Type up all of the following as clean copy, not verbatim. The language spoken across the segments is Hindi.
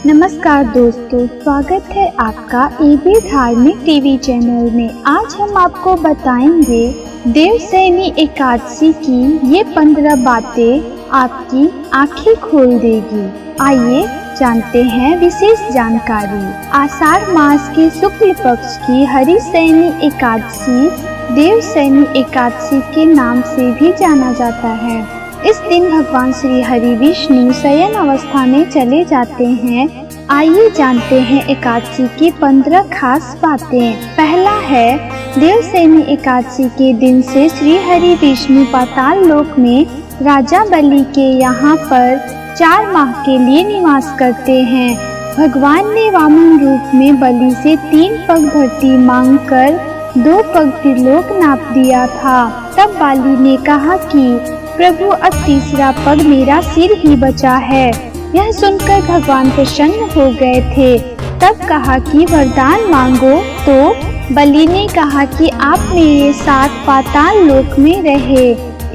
नमस्कार दोस्तों, स्वागत है आपका एबी धार्मिक टीवी चैनल में। आज हम आपको बताएंगे देवशयनी एकादशी की ये 15 बातें आपकी आंखें खोल देगी। आइए जानते हैं विशेष जानकारी। आषाढ़ मास के शुक्ल पक्ष की हरिशयनी एकादशी देवशयनी एकादशी के नाम से भी जाना जाता है। इस दिन भगवान श्री हरि विष्णु शयन अवस्था में चले जाते हैं। आइए जानते हैं एकादशी की 15 खास बातें। पहला है, देवशयनी एकादशी के दिन से श्री हरि विष्णु पाताल लोक में राजा बलि के यहाँ पर 4 माह के लिए निवास करते हैं। भगवान ने वामन रूप में बलि से 3 पग धरती मांग कर 2 पग त्रिलोक नाप दिया था। तब बलि ने कहा कि प्रभु, अब तीसरा पग मेरा सिर ही बचा है। यह सुनकर भगवान प्रसन्न हो गए थे। तब कहा कि वरदान मांगो। तो बलि ने कहा कि आप मेरे साथ पाताल लोक में रहे।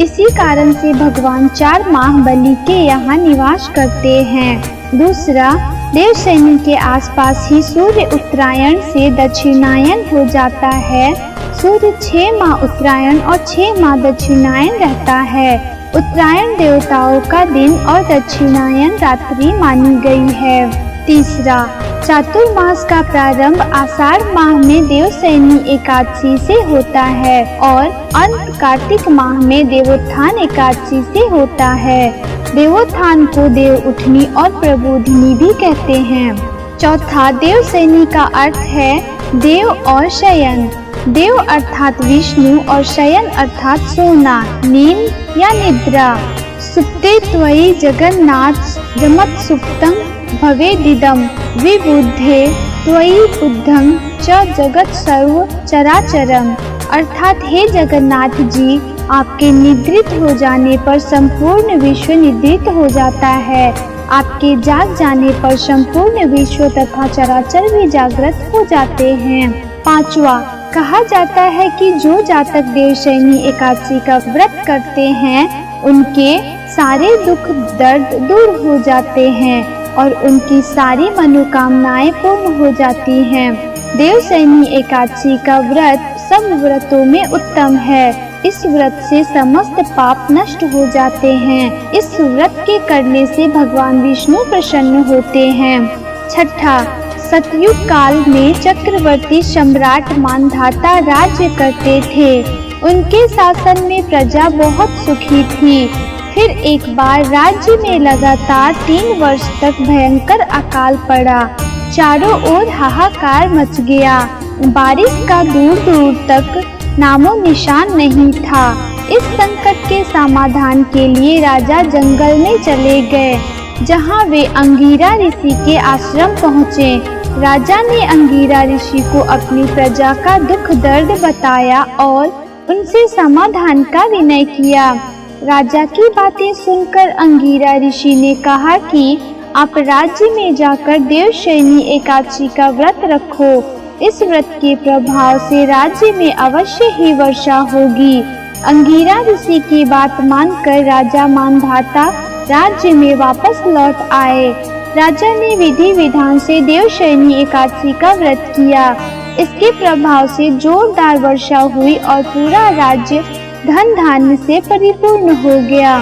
इसी कारण से भगवान 4 माह बलि के यहाँ निवास करते हैं। दूसरा, देवशयनी के आसपास ही सूर्य उत्तरायण से दक्षिणायन हो जाता है। सूर्य 6 माह उत्तरायण और 6 माह दक्षिणायन रहता है। उत्तरायण देवताओं का दिन और दक्षिणायन रात्रि मानी गई है। तीसरा, चातुर्मास का प्रारंभ आषाढ़ माह में देवशयनी एकादशी से होता है और अंत कार्तिक माह में देवोत्थान एकादशी से होता है। देवोत्थान को देव उठनी और प्रबोधिनी भी कहते हैं। चौथा, देवशयनी का अर्थ है देव और शयन। देव अर्थात विष्णु और शयन अर्थात सोना, नींद या निद्रा। सुप्ते त्वयि जगन्नाथ जमत सुप्तं भवेदिदं विबुद्धे त्वयि बुद्धं च जगत सर्व चराचरम। अर्थात हे जगन्नाथ जी, आपके निद्रित हो जाने पर संपूर्ण विश्व निद्रित हो जाता है। आपके जाग जाने पर संपूर्ण विश्व तथा चराचर भी जागृत हो जाते हैं। पांचवा, कहा जाता है कि जो जातक देवशयनी एकादशी का व्रत करते हैं उनके सारे दुख दर्द दूर हो जाते हैं और उनकी सारी मनोकामनाएं पूर्ण हो जाती हैं। देवशयनी एकादशी का व्रत सब व्रतों में उत्तम है। इस व्रत से समस्त पाप नष्ट हो जाते हैं। इस व्रत के करने से भगवान विष्णु प्रसन्न होते हैं। छठा, सतयुग काल में चक्रवर्ती सम्राट मानधाता राज्य करते थे। उनके शासन में प्रजा बहुत सुखी थी। फिर एक बार राज्य में लगातार 3 वर्ष तक भयंकर अकाल पड़ा। चारों ओर हाहाकार मच गया। बारिश का दूर दूर तक नामो निशान नहीं था। इस संकट के समाधान के लिए राजा जंगल में चले गए, जहाँ वे अंगीरा ऋषि के आश्रम पहुँचे। राजा ने अंगीरा ऋषि को अपनी प्रजा का दुख दर्द बताया और उनसे समाधान का विनय किया। राजा की बातें सुनकर अंगीरा ऋषि ने कहा कि आप राज्य में जाकर देवशयनी एकादशी का व्रत रखो। इस व्रत के प्रभाव से राज्य में अवश्य ही वर्षा होगी। अंगीरा ऋषि की बात मानकर राजा मानधाता राज्य में वापस लौट आए। राजा ने विधि विधान से देवशयनी एकादशी का व्रत किया। इसके प्रभाव से जोरदार वर्षा हुई और पूरा राज्य धन धान्य से परिपूर्ण हो गया।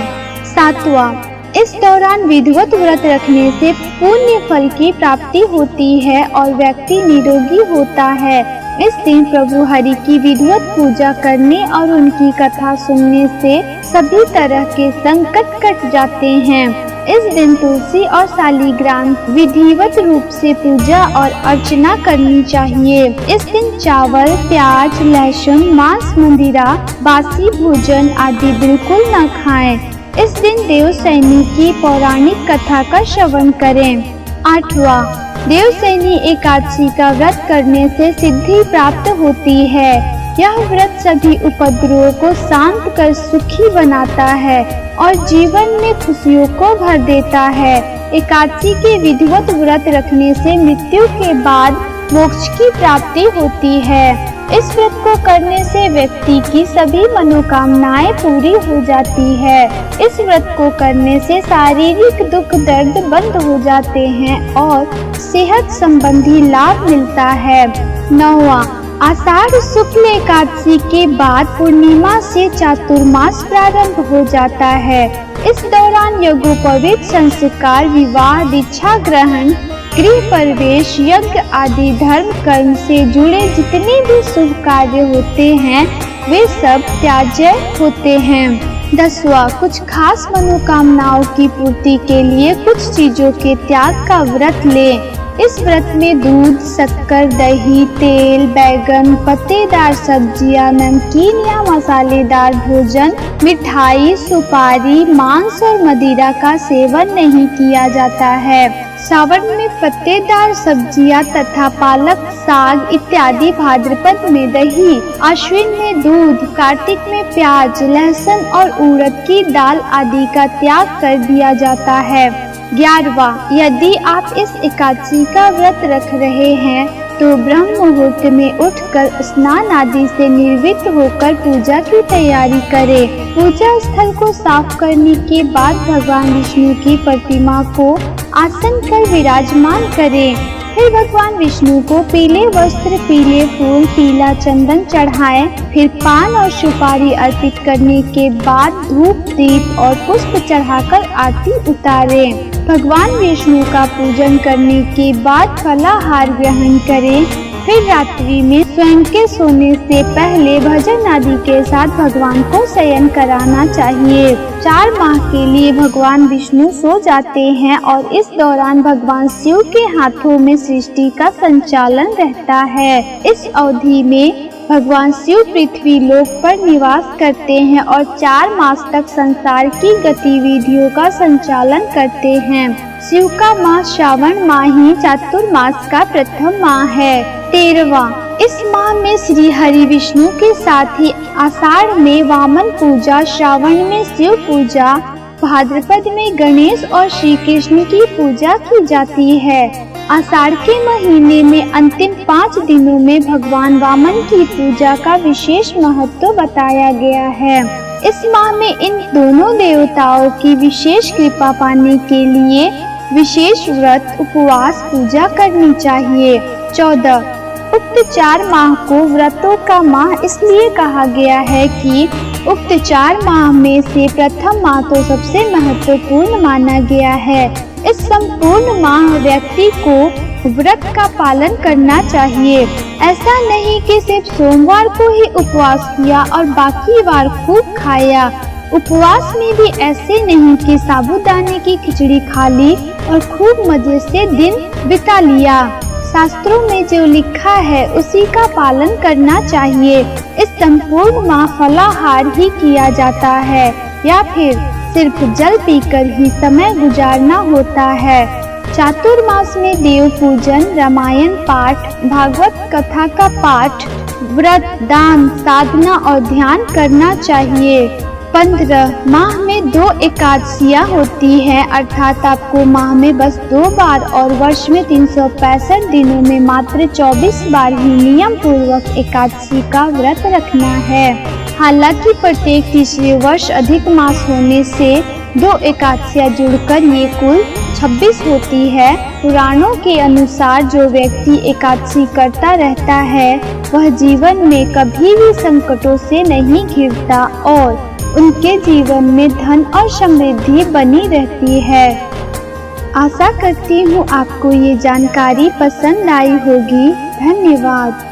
7वां, इस दौरान विधिवत व्रत रखने से पुण्य फल की प्राप्ति होती है और व्यक्ति निरोगी होता है। इस दिन प्रभु हरि की विधिवत पूजा करने और उनकी कथा सुनने से सभी तरह के संकट कट जाते हैं। इस दिन तुलसी और शालिग्राम विधिवत रूप से पूजा और अर्चना करनी चाहिए। इस दिन चावल, प्याज, लहसुन, मांस, मदिरा, बासी भोजन आदि बिल्कुल न खाएं। इस दिन देवशयनी की पौराणिक कथा का श्रवण करें। 8वां, देवशयनी एकादशी का व्रत करने से सिद्धि प्राप्त होती है। यह व्रत सभी उपद्रवों को शांत कर सुखी बनाता है और जीवन में खुशियों को भर देता है। एकादशी के विधिवत व्रत रखने से मृत्यु के बाद मोक्ष की प्राप्ति होती है। इस व्रत को करने से व्यक्ति की सभी मनोकामनाएं पूरी हो जाती है। इस व्रत को करने से शारीरिक दुख दर्द बंद हो जाते हैं और सेहत संबंधी लाभ मिलता है। 9वां, आषाढ़ शुक्ल एकादशी के बाद पूर्णिमा से चातुर्मास प्रारंभ हो जाता है। इस दौरान यज्ञोपवीत संस्कार, विवाह, दीक्षा ग्रहण, गृह प्रवेश, यज्ञ आदि धर्म कर्म से जुड़े जितने भी शुभ कार्य होते हैं वे सब त्याज्य होते हैं। 10वां, कुछ खास मनोकामनाओं की पूर्ति के लिए कुछ चीजों के त्याग का व्रत लें। इस व्रत में दूध, शक्कर, दही, तेल, बैगन, पत्तेदार सब्जियां, नमकीन या मसालेदार भोजन, मिठाई, सुपारी, मांस और मदिरा का सेवन नहीं किया जाता है। सावन में पत्तेदार सब्जियां तथा पालक, साग इत्यादि, भाद्रपद में दही, आश्विन में दूध, कार्तिक में प्याज, लहसुन और उड़द की दाल आदि का त्याग कर दिया जाता है। 11वां, यदि आप इस एकादशी का व्रत रख रहे हैं तो ब्रह्म मुहूर्त में उठकर स्नान आदि से निर्वृत्त होकर पूजा की तैयारी करें। पूजा स्थल को साफ करने के बाद भगवान विष्णु की प्रतिमा को आसन पर विराजमान करें। फिर भगवान विष्णु को पीले वस्त्र, पीले फूल, पीला चंदन चढ़ाएं। फिर पान और सुपारी अर्पित करने के बाद धूप, दीप और पुष्प चढ़ाकर आरती उतारें। भगवान विष्णु का पूजन करने के बाद फलाहार ग्रहण करें। फिर रात्रि में स्वयं के सोने से पहले भजन आदि के साथ भगवान को शयन कराना चाहिए। 4 माह के लिए भगवान विष्णु सो जाते हैं और इस दौरान भगवान शिव के हाथों में सृष्टि का संचालन रहता है। इस अवधि में भगवान शिव पृथ्वी लोक पर निवास करते हैं और 4 मास तक संसार की गतिविधियों का संचालन करते हैं। शिव का माह श्रावण माह ही चातुर्मास का प्रथम माह है। 13वां, इस माह में श्री हरि विष्णु के साथ ही आषाढ़ में वामन पूजा, श्रावण में शिव पूजा, भाद्रपद में गणेश और श्री कृष्ण की पूजा की जाती है। आषाढ़ के महीने में अंतिम 5 दिनों में भगवान वामन की पूजा का विशेष महत्व बताया गया है। इस माह में इन दोनों देवताओं की विशेष कृपा पाने के लिए विशेष व्रत, उपवास, पूजा करनी चाहिए। 14, उक्त 4 माह को व्रतों का माह इसलिए कहा गया है कि उक्त 4 माह में से प्रथम माह तो सबसे महत्वपूर्ण माना गया है। इस संपूर्ण माह व्यक्ति को व्रत का पालन करना चाहिए। ऐसा नहीं कि सिर्फ सोमवार को ही उपवास किया और बाकी बार खूब खाया। उपवास में भी ऐसे नहीं कि साबूदाने की खिचड़ी खा ली और खूब मजे से दिन बिता लिया। शास्त्रों में जो लिखा है उसी का पालन करना चाहिए। इस संपूर्ण माह फलाहार ही किया जाता है या फिर सिर्फ जल पीकर ही समय गुजारना होता है। चातुर्मास में देव पूजन, रामायण पाठ, भागवत कथा का पाठ, व्रत, दान, साधना और ध्यान करना चाहिए। 15, माह में 2 एकादशियां होती हैं, अर्थात आपको माह में बस 2 बार और वर्ष में 365 दिनों में मात्र 24 बार ही नियम पूर्वक एकादशी का व्रत रखना है। हालांकि प्रत्येक तीसरे वर्ष अधिक मास होने से 2 एकादशियां जुड़कर ये कुल 26 होती है। पुराणों के अनुसार जो व्यक्ति एकादशी करता रहता है वह जीवन में कभी भी संकटों से नहीं घिरता और उनके जीवन में धन और समृद्धि बनी रहती है। आशा करती हूँ आपको ये जानकारी पसंद आई होगी। धन्यवाद।